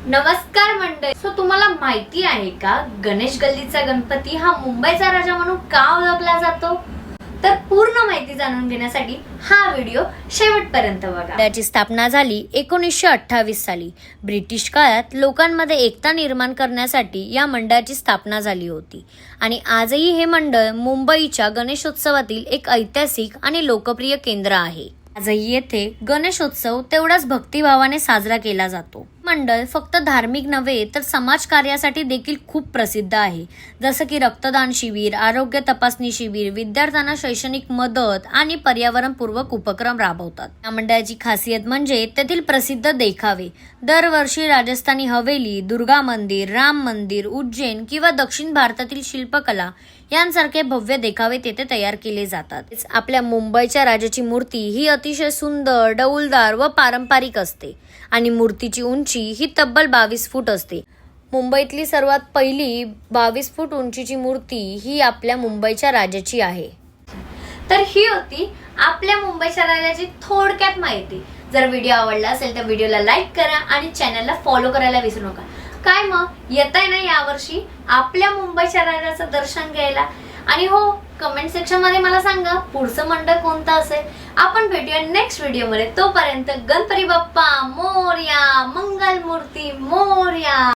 नमस्कार मंडळी. सो तुम्हाला माहिती आहे का गणेश गल्लीचा गणपती हा मुंबईचा राजा म्हणून का ओळखला जातो? तर पूर्ण माहिती जाणून घेण्यासाठी हा व्हिडिओ शेवटपर्यंत बघा. त्याची स्थापना झाली 1928 साली. ब्रिटिश काळात लोकांमध्ये एकता निर्माण करण्यासाठी या मंडळाची स्थापना झाली होती आणि आजही हे मंडळ मुंबईच्या गणेशोत्सवातील एक ऐतिहासिक आणि लोकप्रिय केंद्र आहे. आजही येथे गणेशोत्सव तेवढाच भक्तिभावाने साजरा केला जातो. मंडळ फक्त धार्मिक नव्हे तर समाज कार्यासाठी देखील खूप प्रसिद्ध आहे, जसं की रक्तदान शिबिर, आरोग्य तपासणी शिबिर, विद्यार्थ्यांना शैक्षणिक मदत आणि पर्यावरणपूर्वक उपक्रम राबवतात. या मंडळाची खासियत म्हणजे तेथील प्रसिद्ध देखावे. दरवर्षी राजस्थानी हवेली, दुर्गा मंदिर, राम मंदिर, उज्जैन किंवा दक्षिण भारतातील शिल्पकला यांसारखे भव्य देखावे तेथे तयार केले जातात. आपल्या मुंबईच्या राजाची मूर्ती ही अतिशय सुंदर, डौलदार व पारंपरिक असते आणि मूर्तीची उंची ही तब्बल 22 फूट असते. मुंबईतली सर्वात पहिली 22 फूट उंचीची मूर्ती ही आपल्या मुंबईच्या राजाची आहे. तर ही होती आपल्या मुंबईच्या राजाची थोडक्यात माहिती. जर व्हिडिओ आवडला असेल तर व्हिडिओला लाईक करा आणि चॅनलला फॉलो करायला विसरू नका. काय मग येताय ना यावर्षी आपल्या मुंबईच्या राजाचं दर्शन घ्यायला? आणि हो, कमेंट सेक्शन मध्ये मला सांगा पुढचं मंडळ कोणतं असेल. आपण भेटूया नेक्स्ट व्हिडिओ मध्ये. तोपर्यंत गणपती बाप्पा मोरया, मंगल मूर्ती मोरया.